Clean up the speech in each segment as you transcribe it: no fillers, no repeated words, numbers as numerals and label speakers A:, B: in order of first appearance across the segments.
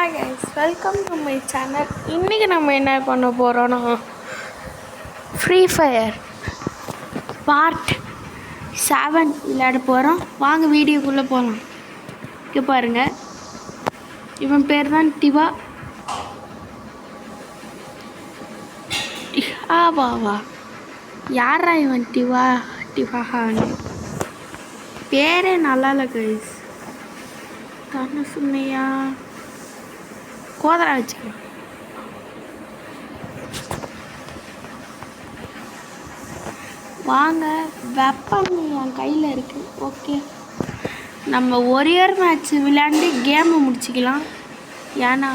A: Hi guys, welcome to my channel. இன்றைக்கி நம்ம என்ன பண்ண போகிறோன்னா ஃப்ரீ ஃபயர் பார்ட் 7 விளையாட போகிறோம். வாங்க வீடியோக்குள்ளே போகலாம். இங்கே பாருங்கள், இவன் பேர் தான் டிவா. வா யாரா இவன்? டிவாஹான்னு பேரே நல்லா இல்லை கைஸ். தானே சொன்னியா? கோதரா வச்சுக்கலாம். வாங்க, வெப்பம் என் கையில் இருக்குது. ஓகே, நம்ம ஒரே மேட்ச் விளையாண்டு கேமை முடிச்சிக்கலாம். ஏன்னா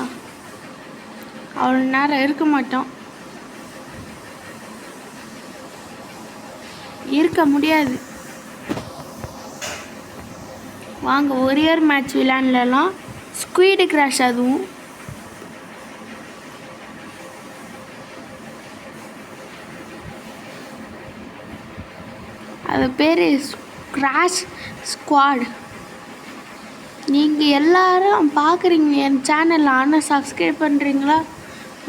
A: அவ்வளோ நேரம் இருக்க மாட்டோம், இருக்க முடியாது. வாங்க ஒரே மேட்ச் விளையாடலாம். ஸ்குயிடு கிராஷ், அதுவும் அது பேர் கிராஷ் ஸ்குவாட். நீங்கள் எல்லாரும் பார்க்குறீங்க என் சேனலில், ஆனால் சப்ஸ்கிரைப் பண்ணுறீங்களா?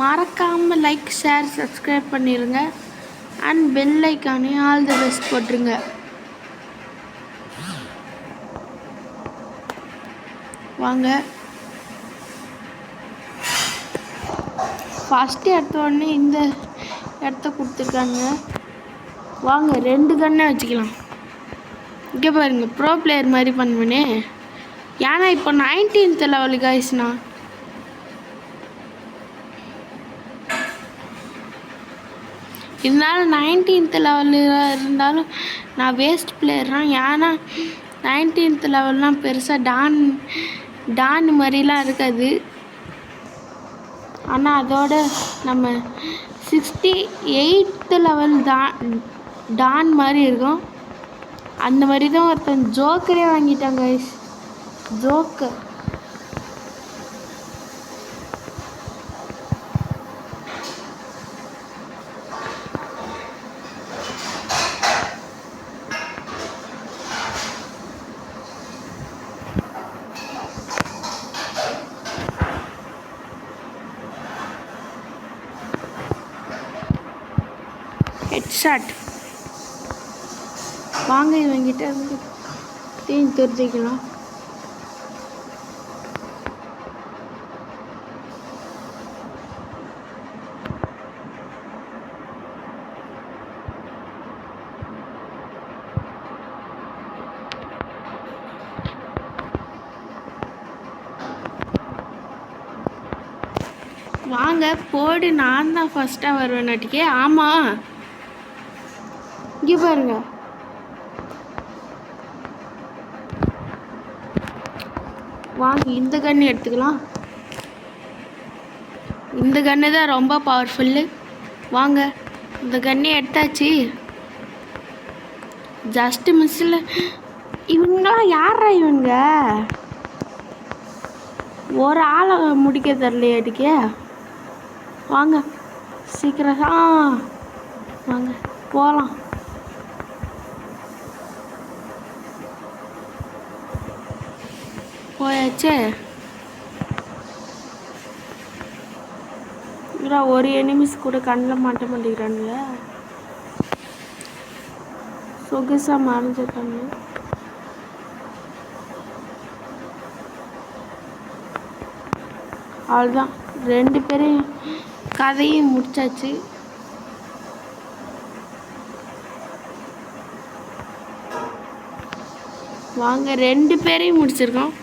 A: மறக்காமல் லைக், ஷேர், சப்ஸ்கிரைப் பண்ணிடுங்க. அண்ட் பெல் ஐக்கானே ஆல் தி பெஸ்ட் போட்டுருங்க. வாங்க, ஃபஸ்ட்டு எடுத்த உடனே இந்த இடத்த கொடுத்துருக்காங்க. வாங்க 2 கன்னை வச்சுக்கலாம். இங்கே பாருங்க, ப்ரோ பிளேயர் மாதிரி பண்ணுவேனே. ஏன்னா இப்போ 19th லெவலுக்கு ஆயிடுச்சுண்ணா. இருந்தாலும் 19th லெவலில் இருந்தாலும் நான் வேஸ்ட் பிளேயர் தான். ஏன்னா 19th லெவல்லாம் பெருசாக டான் மாதிரிலாம் இருக்காது. ஆனால் அதோட நம்ம 68th லெவல் டான் மாதிரி இருக்கும். அந்த மாதிரி தான் ஒருத்தன் ஜோக்கரே வாங்கிட்டாங்க கைஸ். Joker headshot. வாங்க இவங்கிட்ட இருந்து தெரிஞ்சுக்கலாம். வாங்க போடு, நான் தான் ஃபஸ்ட்டாக வருவேன் நாட்டிக்கே. ஆமாம், இங்கே பாருங்க, வாங்க இந்த கன்று எடுத்துக்கலாம். இந்த கன்று தான் ரொம்ப பவர்ஃபுல்லு. வாங்க இந்த கன்று எடுத்தாச்சு. ஜஸ்ட்டு மிஸ்ஸில். இவங்களாம் யாரா இவங்க? ஒரு ஆளை முடிக்க தரலையாட்டிக்கே. வாங்க சீக்கிரம், வாங்க போகலாம். போயாச்சே. ஒரு எனிமிஸ் கூட கண்ணில் மாட்ட மாட்டேங்கிறானுங்க. சொகுசாக மறைஞ்சிருக்காங்க. அவ்வளோதான், 2 பேரையும் கதையும் முடிச்சாச்சு. வாங்க 2 பேரையும் முடிச்சிருக்கோம்.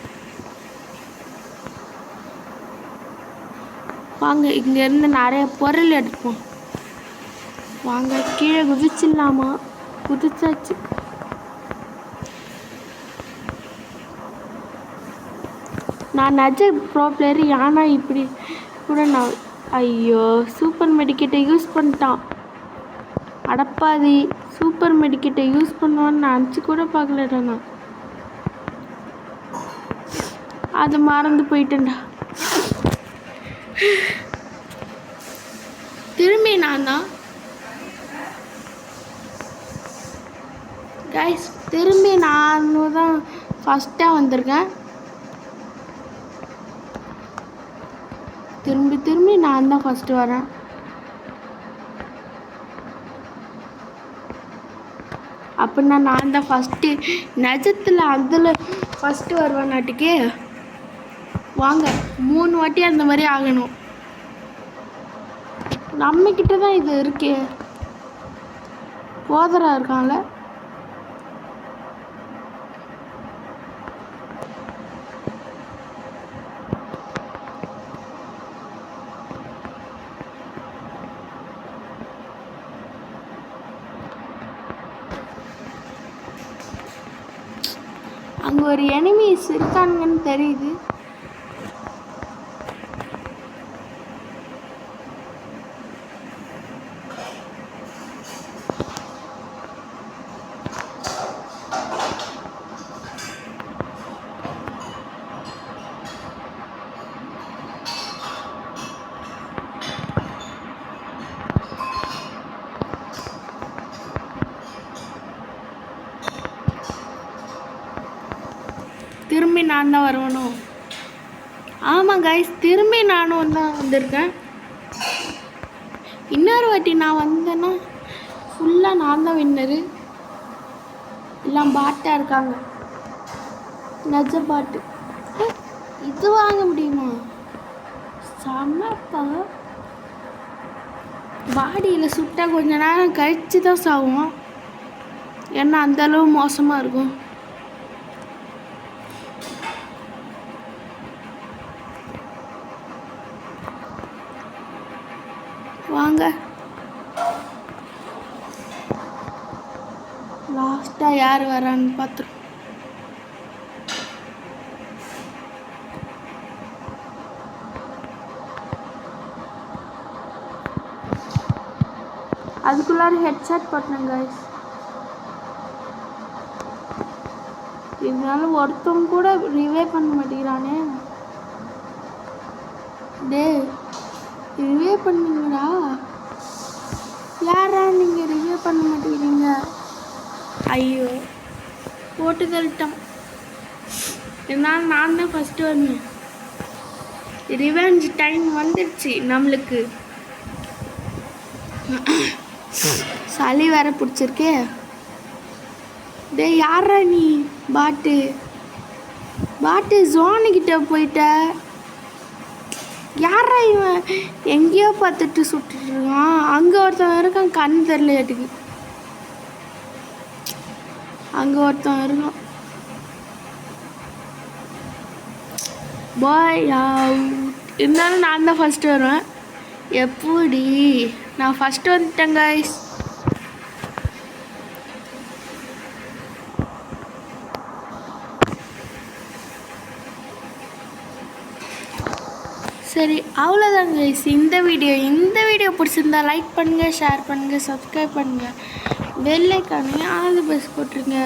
A: வாங்க இங்கேருந்து நிறைய பொருள் எடுப்போம். வாங்க கீழே குதிச்சிடலாமா? குதிச்சாச்சு. நான் நஜ ப்ரோ பிளேயர். ஏன்னா இப்படி கூட நான் ஐயோ சூப்பர் மெடிக்கெட்டை யூஸ் பண்ணிட்டான். அடப்பாதி, சூப்பர் மெடிக்கெட்டை யூஸ் பண்ணுவான்னு நான் நினச்சி கூட பார்க்கலடா. நான் அது மறந்து போயிட்டேன்டா. திரும்பி நான் தான் கைஸ், திரும்பி நான் தான் ஃபஸ்ட்டாக வந்திருக்கேன். திரும்பி திரும்பி நான் தான் ஃபஸ்ட்டு வரேன். அப்படின்னா நான் தான் ஃபஸ்ட்டு நிஜத்தில் அதில் ஃபஸ்ட்டு வருவேன் நாட்டுக்கே. வாங்க 3 வாட்டி அந்த மாதிரி ஆகணும். நம்மக்கிட்ட தான் இது இருக்கே. போதரா இருக்கான்ல. அங்கே ஒரு எனிமீஸ் இருக்கானுங்கன்னு தெரியுது. திரும்பி நான் தான் வருவனும். ஆமாம் கைஸ், திரும்பி நானும் தான் வந்திருக்கேன். இன்னொரு வாட்டி நான் வந்தேன்னா ஃபுல்லாக நான் தான் வின்னரு. எல்லாம் பாட்டாக இருக்காங்க. நஜ பாட்டு. இது வாங்க முடியுமா? செம்மப்பா. பாடியில் சுட்டால் கொஞ்ச நேரம் கழிச்சு தான் சாகும். ஏன்னா அந்தளவு மோசமாக இருக்கும். வாங்க லாஸ்ட்டாக யார் வரான்னு பார்த்துருவோம். அதுக்குள்ளார ஹெட்செட் போட்டேன் கைஸ். இதனால ஒருத்தவங்க கூட ரிவே பண்ண மாட்டேங்கிறானே. டே ரிவே பண்ணுங்கடா. யாரா நீங்கள் ரிவே பண்ண மாட்டேங்கிறீங்க? ஐயோ போட்டு தள்ளிட்டோம். இருந்தாலும் நான் தான் ஃபஸ்ட்டு வந்தேன். ரிவெஞ்ச் டைம் வந்துடுச்சு நம்மளுக்கு. சளி வேற பிடிச்சிருக்கே. டே யாரா நீ? பாட்டு ஜோனுக்கிட்ட போயிட்ட. யாரா இவன்? எங்கேயோ பார்த்துட்டு சுட்டுட்டு இருக்கான். அங்கே ஒருத்தன் இருக்கான், கண் தெரியல ஏட்டுக்கு. அங்கே ஒருத்தன் இருக்கான். பாய் இருந்தாலும் நான் தான் ஃபஸ்ட்டு வருவேன். எப்படி? நான் ஃபஸ்ட்டு வந்துட்டேன் கைஸ். சரி அவ்வளோதாங்க கைஸ் இந்த வீடியோ பிடிச்சிருந்தா லைக் பண்ணுங்கள், ஷேர் பண்ணுங்கள், சப்ஸ்கிரைப் பண்ணுங்கள், பெல் ஐக்கானையும் ஆல் தி பெஸ்ட் போட்டுருங்க.